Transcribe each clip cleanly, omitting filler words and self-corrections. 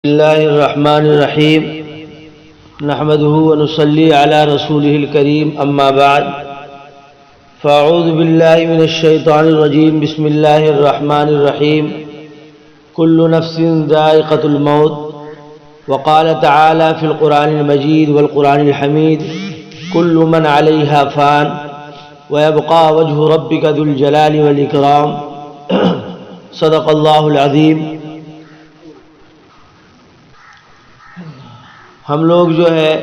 اللہ الرحمن الرحیم نحمده ونصلی علی رسوله الکریم اما بعد فاعوذ باللہ من الشیطان الرجیم بسم اللہ الرحمن الرحیم کل نفس ذائقۃ الموت وقال تعالی فی القرآن المجید والقرآن الحمید کل من علیہا فان ویبقى وجہ ربک ذو الجلال والاکرام صدق اللہ العظیم۔ ہم لوگ جو ہے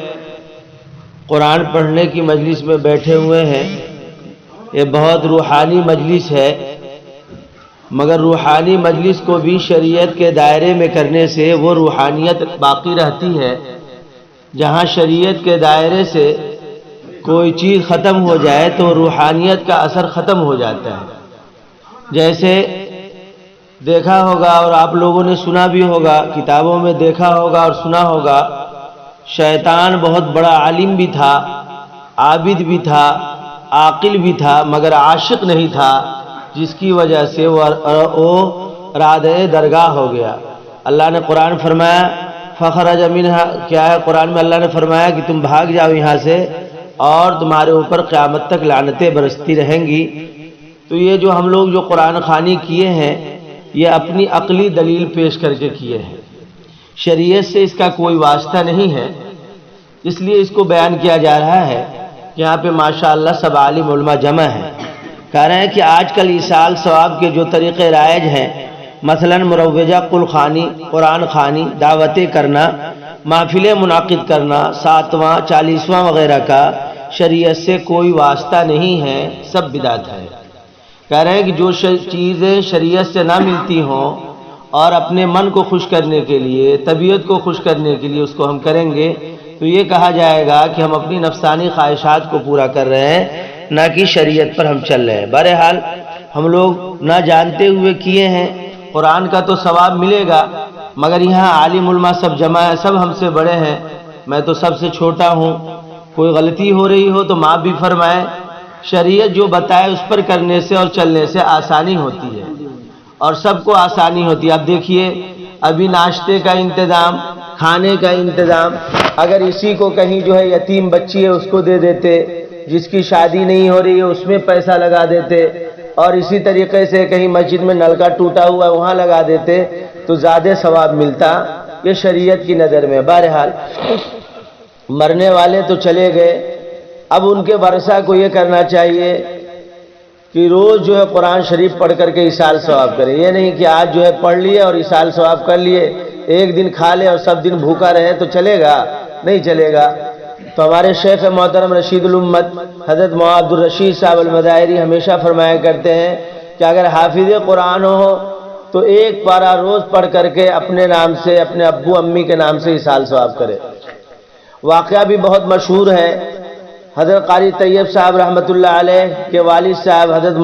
قرآن پڑھنے کی مجلس میں بیٹھے ہوئے ہیں، یہ بہت روحانی مجلس ہے، مگر روحانی مجلس کو بھی شریعت کے دائرے میں کرنے سے وہ روحانیت باقی رہتی ہے۔ جہاں شریعت کے دائرے سے کوئی چیز ختم ہو جائے تو روحانیت کا اثر ختم ہو جاتا ہے۔ جیسے دیکھا ہوگا اور آپ لوگوں نے سنا بھی ہوگا، کتابوں میں دیکھا ہوگا اور سنا ہوگا، شیطان بہت بڑا عالم بھی تھا، عابد بھی تھا، عاقل بھی تھا، مگر عاشق نہیں تھا، جس کی وجہ سے وہ رادِ درگاہ ہو گیا۔ اللہ نے قرآن فرمایا فخرج منہا، کیا ہے قرآن میں اللہ نے فرمایا کہ تم بھاگ جاؤ یہاں سے اور تمہارے اوپر قیامت تک لعنتیں برستی رہیں گی۔ تو یہ جو ہم لوگ جو قرآن خوانی کیے ہیں، یہ اپنی عقلی دلیل پیش کر کے کیے ہیں، شریعت سے اس کا کوئی واسطہ نہیں ہے، اس لیے اس کو بیان کیا جا رہا ہے۔ یہاں پہ ماشاءاللہ سب عالم علماء جمع ہیں، کہہ رہے ہیں کہ آج کل ایصال ثواب کے جو طریقے رائج ہیں، مثلا مروجہ قل خوانی، قرآن خوانی، دعوتیں کرنا، محفلیں منعقد کرنا، 7واں 40واں وغیرہ کا شریعت سے کوئی واسطہ نہیں ہے، سب بدعت ہے۔ کہہ رہے ہیں کہ جو چیزیں شریعت سے نہ ملتی ہوں اور اپنے من کو خوش کرنے کے لیے، طبیعت کو خوش کرنے کے لیے اس کو ہم کریں گے تو یہ کہا جائے گا کہ ہم اپنی نفسانی خواہشات کو پورا کر رہے ہیں، نہ کہ شریعت پر ہم چل رہے ہیں۔ بہرحال ہم لوگ نہ جانتے ہوئے کیے ہیں، قرآن کا تو ثواب ملے گا، مگر یہاں عالم علماء سب جمع ہے، سب ہم سے بڑے ہیں، میں تو سب سے چھوٹا ہوں، کوئی غلطی ہو رہی ہو تو معاف بھی فرمائیں۔ شریعت جو بتائے اس پر کرنے سے اور چلنے سے آسانی ہوتی ہے، اور سب کو آسانی ہوتی ہے۔ اب دیکھیے ابھی ناشتے کا انتظام، کھانے کا انتظام، اگر اسی کو کہیں جو ہے یتیم بچی ہے اس کو دے دیتے، جس کی شادی نہیں ہو رہی ہے اس میں پیسہ لگا دیتے، اور اسی طریقے سے کہیں مسجد میں نل کا ٹوٹا ہوا ہے وہاں لگا دیتے تو زیادہ ثواب ملتا، یہ شریعت کی نظر میں۔ بہرحال مرنے والے تو چلے گئے، اب ان کے ورثہ کو یہ کرنا چاہیے کہ روز جو ہے قرآن شریف پڑھ کر کے ایصال ثواب کرے۔ یہ نہیں کہ آج جو ہے پڑھ لیے اور ایصال ثواب کر لیے، ایک دن کھا لے اور سب دن بھوکا رہے تو چلے گا؟ نہیں چلے گا۔ تو ہمارے شیخ محترم رشید الامت حضرت مولانا عبدالرشید صاحب المدائری ہمیشہ فرمایا کرتے ہیں کہ اگر حافظ قرآن ہو تو ایک پارہ روز پڑھ کر کے اپنے نام سے، اپنے ابو امی کے نام سے ایصال ثواب کرے۔ واقعہ بھی بہت مشہور ہے، حضرت قاری طیب صاحب رحمۃ اللہ علیہ کے والد صاحب حضرت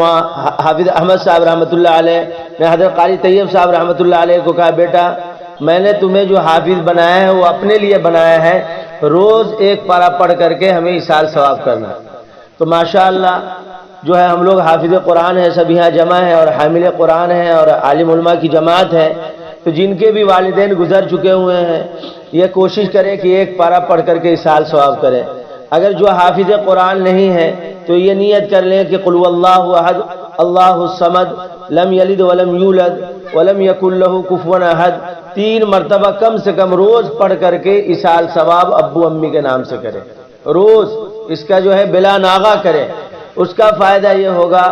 حافظ احمد صاحب رحمۃ اللہ علیہ نے حضرت قاری طیب صاحب رحمۃ اللہ علیہ کو کہا، بیٹا میں نے تمہیں جو حافظ بنایا ہے وہ اپنے لیے بنایا ہے، روز ایک پارہ پڑھ کر کے ہمیں ایصال ثواب کرنا۔ تو ماشاءاللہ جو ہے ہم لوگ حافظ قرآن ہیں، سب یہاں جمع ہیں، اور حامل قرآن ہیں اور عالم علماء کی جماعت ہے، تو جن کے بھی والدین گزر چکے ہوئے ہیں یہ کوشش کریں کہ ایک پارہ پڑھ کر کے ایصال ثواب کریں۔ اگر جو حافظ قرآن نہیں ہے تو یہ نیت کر لیں کہ قل واللہ احد اللہ الصمد لم یلد ولم یولد ولم یکن لہ کفوا احد، 3 مرتبہ کم سے کم روز پڑھ کر کے ایصال ثواب ابو امی کے نام سے کریں، روز اس کا جو ہے بلا ناغہ کریں۔ اس کا فائدہ یہ ہوگا،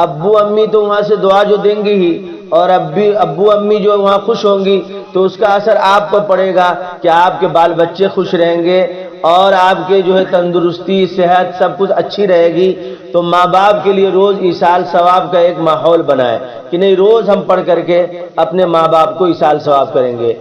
ابو امی تو وہاں سے دعا جو دیں گی ہی، اور ابو امی جو وہاں خوش ہوں گی تو اس کا اثر آپ پر پڑے گا کہ آپ کے بال بچے خوش رہیں گے اور آپ کے جو ہے تندرستی، صحت سب کچھ اچھی رہے گی۔ تو ماں باپ کے لیے روز ایصال ثواب کا ایک ماحول بنائے کہ نہیں، روز ہم پڑھ کر کے اپنے ماں باپ کو ایصال ثواب کریں گے۔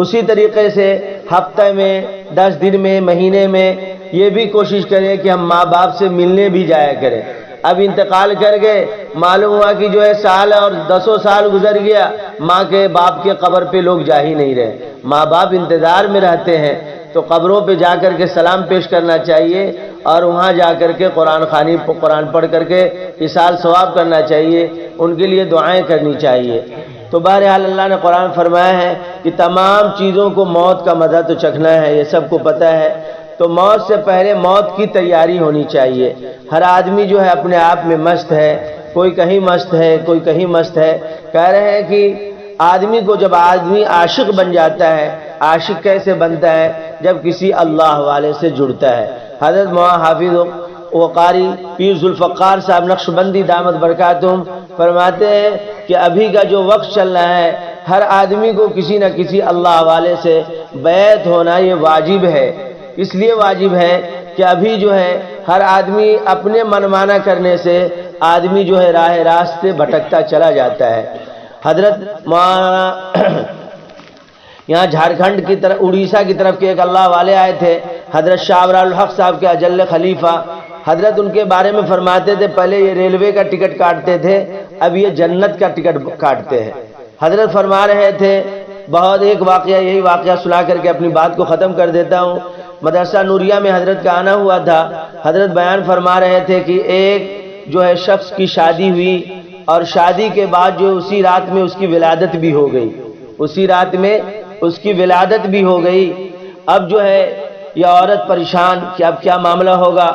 اسی طریقے سے ہفتے میں، 10 دن میں، مہینے میں یہ بھی کوشش کریں کہ ہم ماں باپ سے ملنے بھی جایا کریں۔ اب انتقال کر گئے، معلوم ہوا کہ جو ہے سال اور 10 سال گزر گیا، ماں کے باپ کے قبر پہ لوگ جا ہی نہیں رہے، ماں باپ انتظار میں رہتے ہیں، تو قبروں پہ جا کر کے سلام پیش کرنا چاہیے، اور وہاں جا کر کے قرآن خوانی، قرآن پڑھ کر کے ایصال ثواب کرنا چاہیے، ان کے لیے دعائیں کرنی چاہیے۔ تو بہرحال اللہ نے قرآن فرمایا ہے کہ تمام چیزوں کو موت کا مزہ تو چکھنا ہے، یہ سب کو پتہ ہے، تو موت سے پہلے موت کی تیاری ہونی چاہیے۔ ہر آدمی جو ہے اپنے آپ میں مست ہے، کوئی کہیں مست ہے، کوئی کہیں مست ہے۔ کہہ رہے ہیں کہ آدمی کو جب آدمی عاشق بن جاتا ہے، عاشق کیسے بنتا ہے؟ جب کسی اللہ والے سے جڑتا ہے۔ حضرت مولانا حافظ و قاری پیر ذوالفقار صاحب نقشبندی دامت برکاتہم فرماتے ہیں کہ ابھی کا جو وقت چل رہا ہے، ہر آدمی کو کسی نہ کسی اللہ والے سے بیعت ہونا یہ واجب ہے۔ اس لیے واجب ہے کہ ابھی جو ہے ہر آدمی اپنے منمانا کرنے سے آدمی جو ہے راہ راستے بھٹکتا چلا جاتا ہے۔ حضرت مولانا یہاں جھارکھنڈ کی طرف، اڑیسہ کی طرف کے ایک اللہ والے آئے تھے، حضرت شاہ ابرار الحق صاحب کے اجل خلیفہ۔ حضرت ان کے بارے میں فرماتے تھے پہلے یہ ریلوے کا ٹکٹ کاٹتے تھے، اب یہ جنت کا ٹکٹ کاٹتے ہیں۔ حضرت فرما رہے تھے، بہت ایک واقعہ، یہی واقعہ سنا کر کے اپنی بات کو ختم کر دیتا ہوں۔ مدرسہ نوریہ میں حضرت کا آنا ہوا تھا۔ حضرت بیان فرما رہے تھے کہ ایک جو ہے شخص کی شادی ہوئی، اور شادی کے بعد جو اسی رات میں اس کی ولادت بھی ہو گئی، اسی رات میں اس کی ولادت بھی ہو گئی۔ اب جو ہے یہ عورت پریشان کہ اب کیا معاملہ ہوگا،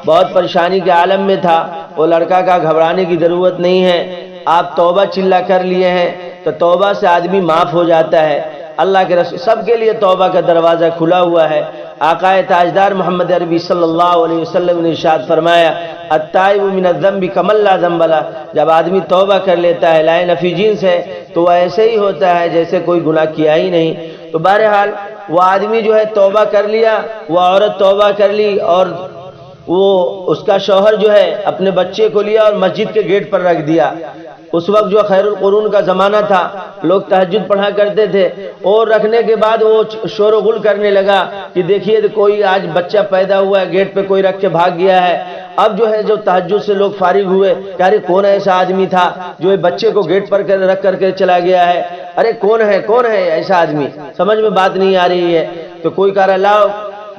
بہت پریشانی کے عالم میں تھا۔ وہ لڑکا کا گھبرانے کی ضرورت نہیں ہے، آپ توبہ چلا کر لیے ہیں تو توبہ سے آدمی معاف ہو جاتا ہے۔ اللہ کے رسول سب کے لیے توبہ کا دروازہ کھلا ہوا ہے۔ آقا تاجدار محمد عربی صلی اللہ علیہ وسلم نے ارشاد فرمایا، التائب من الذنب کمن لا ذنب له۔ جب آدمی توبہ کر لیتا ہے، لا نفی جنس ہے، تو وہ ایسے ہی ہوتا ہے جیسے کوئی گناہ کیا ہی نہیں۔ تو بہرحال وہ آدمی جو ہے توبہ کر لیا، وہ عورت توبہ کر لی، اور وہ اس کا شوہر جو ہے اپنے بچے کو لیا اور مسجد کے گیٹ پر رکھ دیا۔ اس وقت جو خیر القرون کا زمانہ تھا، لوگ تہجد پڑھا کرتے تھے، اور رکھنے کے بعد وہ شور و غل کرنے لگا کہ دیکھیے کوئی آج بچہ پیدا ہوا ہے، گیٹ پہ کوئی رکھ کے بھاگ گیا ہے۔ اب جو ہے جو تہجد سے لوگ فارغ ہوئے، کہ ارے کون ایسا آدمی تھا جو بچے کو گیٹ پر رکھ کر کے چلا گیا ہے؟ ارے کون ہے ایسا آدمی؟ سمجھ میں بات نہیں آ رہی ہے۔ تو کوئی کہہ رہا لاؤ،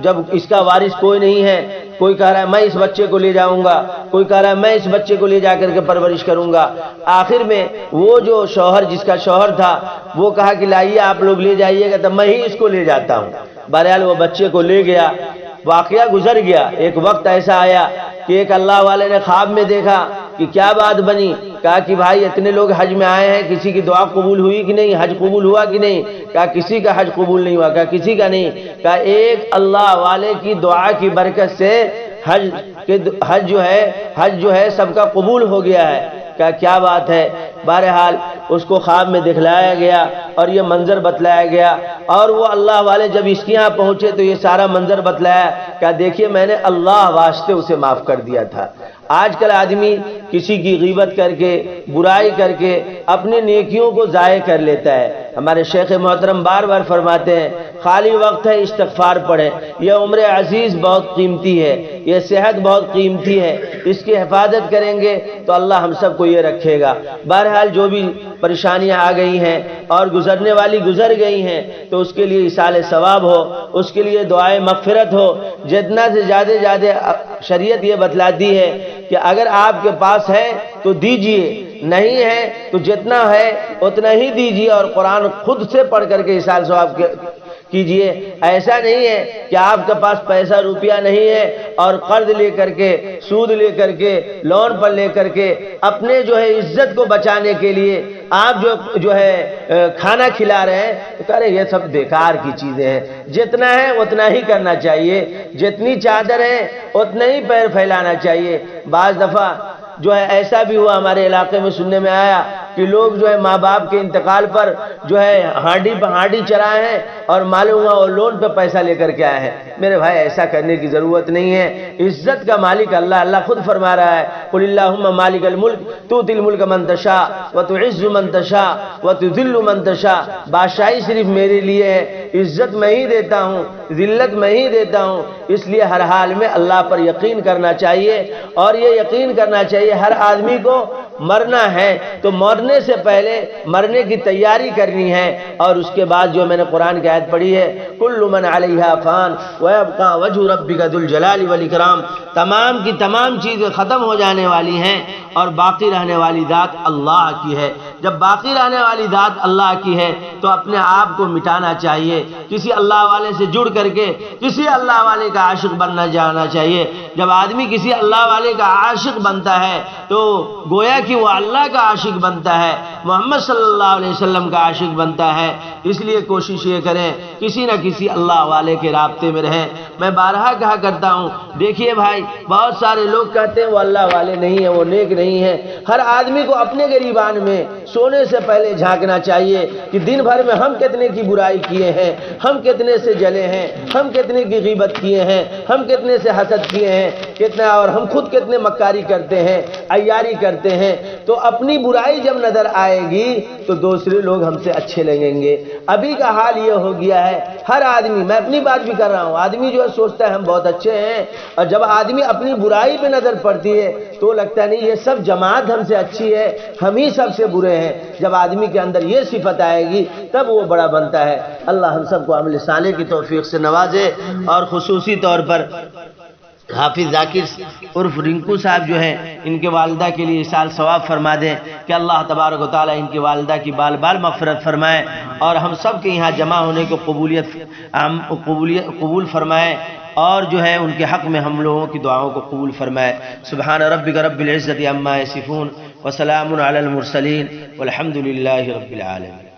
جب اس کا وارث کوئی نہیں ہے، کوئی کہہ رہا ہے میں اس بچے کو لے جاؤں گا، کوئی کہہ رہا ہے میں اس بچے کو لے جا کر کے پرورش کروں گا۔ آخر میں وہ جو شوہر، جس کا شوہر تھا، وہ کہا کہ لائیے آپ لوگ لے جائیے گا، تو میں ہی اس کو لے جاتا ہوں۔ بہرحال وہ بچے کو لے گیا، واقعہ گزر گیا۔ ایک وقت ایسا آیا کہ ایک اللہ والے نے خواب میں دیکھا کہ کیا بات بنی، کہا کہ بھائی اتنے لوگ حج میں آئے ہیں، کسی کی دعا قبول ہوئی کہ نہیں؟ حج قبول ہوا کہ نہیں؟ کہا کسی کا حج قبول نہیں ہوا۔ کہا کسی کا نہیں؟ کہا ایک اللہ والے کی دعا کی برکت سے حج جو ہے سب کا قبول ہو گیا ہے۔ کہا کیا بات ہے؟ بہرحال اس کو خواب میں دکھلایا گیا اور یہ منظر بتلایا گیا، اور وہ اللہ والے جب اس کے یہاں پہنچے تو یہ سارا منظر بتلایا۔ کہا دیکھیے میں نے اللہ واسطے اسے معاف کر دیا تھا۔ آج کل آدمی کسی کی غیبت کر کے، برائی کر کے اپنی نیکیوں کو ضائع کر لیتا ہے۔ ہمارے شیخ محترم بار بار فرماتے ہیں خالی وقت ہے استغفار پڑھیں، یہ عمر عزیز بہت قیمتی ہے، یہ صحت بہت قیمتی ہے، اس کی حفاظت کریں گے تو اللہ ہم سب کو یہ رکھے گا۔ بہرحال جو بھی پریشانیاں آ گئی ہیں اور گزرنے والی گزر گئی ہیں تو اس کے لیے ایصال ثواب ہو، اس کے لیے دعائے مغفرت ہو۔ جتنا سے زیادہ شریعت یہ بتلاتی ہے کہ اگر آپ کے پاس ہے تو دیجئے، نہیں ہے تو جتنا ہے اتنا ہی دیجئے، اور قرآن خود سے پڑھ کر کے ایصال ثواب کیجئے۔ ایسا نہیں ہے کہ آپ کے پاس پیسہ روپیہ نہیں ہے اور قرض لے کر کے، سود لے کر کے، لون پر لے کر کے اپنے جو ہے عزت کو بچانے کے لیے آپ جو ہے کھانا کھلا رہے ہیں، تو کہہ رہے یہ سب بیکار کی چیزیں ہیں۔ جتنا ہے اتنا ہی کرنا چاہیے، جتنی چادر ہے اتنا ہی پیر پھیلانا چاہیے۔ بعض دفعہ جو ہے ایسا بھی ہوا ہمارے علاقے میں سننے میں آیا کہ لوگ جو ہے ماں باپ کے انتقال پر جو ہے ہانڈی چرائے ہیں اور معلوم ہوا وہ لون پہ پیسہ لے کر کے آئے ہیں۔ میرے بھائی ایسا کرنے کی ضرورت نہیں ہے۔ عزت کا مالک اللہ خود فرما رہا ہے قل اللہم مالک الملک تؤتی الملک من تشاء وتعز من تشاء وتذل من تشاء۔ بادشاہی صرف میرے لیے ہے، عزت میں ہی دیتا ہوں، ذلت میں ہی دیتا ہوں۔ اس لیے ہر حال میں اللہ پر یقین کرنا چاہیے، اور یہ یقین کرنا چاہیے ہر آدمی کو مرنا ہے تو مرنے سے پہلے مرنے کی تیاری کرنی ہے۔ اور اس کے بعد جو میں نے قرآن کی آیت پڑھی ہے کل من علیہا فان ویبقى وجہ ربک ذو الجلال والاکرام، تمام کی تمام چیزیں ختم ہو جانے والی ہیں اور باقی رہنے والی ذات اللہ کی ہے۔ جب باقی رہنے والی ذات اللہ کی ہے تو اپنے آپ کو مٹانا چاہیے، کسی اللہ والے سے جڑ کر کے کسی اللہ والے کا عاشق بننا جانا چاہیے۔ جب آدمی کسی اللہ والے کا عاشق بنتا ہے تو گویا کہ وہ اللہ کا عاشق بنتا ہے، محمد صلی اللہ علیہ وسلم کا عاشق بنتا ہے۔ اس لیے کوشش یہ کریں کسی نہ کسی اللہ والے کے رابطے میں رہیں۔ میں بارہا کہا کرتا ہوں، دیکھیے بھائی، بہت سارے لوگ کہتے ہیں وہ اللہ والے نہیں ہیں، وہ نیک نہیں ہیں۔ ہر آدمی کو اپنے گریبان میں سونے سے پہلے جھانکنا چاہیے کہ دن بھر میں ہم کتنے کی برائی کیے ہیں، ہم کتنے سے جلے ہیں، ہم کتنے کی غیبت کیے ہیں، ہم کتنے سے حسد کیے ہیں، کتنا، اور ہم خود کتنے مکاری کرتے ہیں، عیاری کرتے ہیں۔ تو اپنی برائی جب نظر آئے گی تو دوسرے لوگ ہم سے اچھے لگیں گے۔ ابھی کا حال یہ ہو گیا ہے، ہر آدمی، میں اپنی بات بھی کر رہا ہوں، آدمی جو ہے سوچتا ہے ہم بہت اچھے ہیں، اور جب آدمی اپنی برائی پہ نظر پڑتی ہے تو لگتا نہیں یہ سب جماعت ہم سے اچھی ہے، ہم ہی سب سے برے ہیں۔ جب آدمی کے اندر یہ صفت آئے گی تب وہ بڑا بنتا ہے۔ اللہ ہم سب کو عمل صالح کی توفیق سے نوازے، اور خصوصی طور پر حافظ ذاکر عرف رنکو صاحب جو ہیں، ان کے والدہ کے لیے سال ثواب فرما دیں کہ اللہ تبارک و تعالیٰ ان کی والدہ کی بال بال مغفرت فرمائے، اور ہم سب کے یہاں جمع ہونے کو قبول فرمائے، اور جو ہے ان کے حق میں ہم لوگوں کی دعاؤں کو قبول فرمائے۔ سبحان ربک رب العزت عما یصفون وسلام علی المرسلین والحمد للہ رب العالمین۔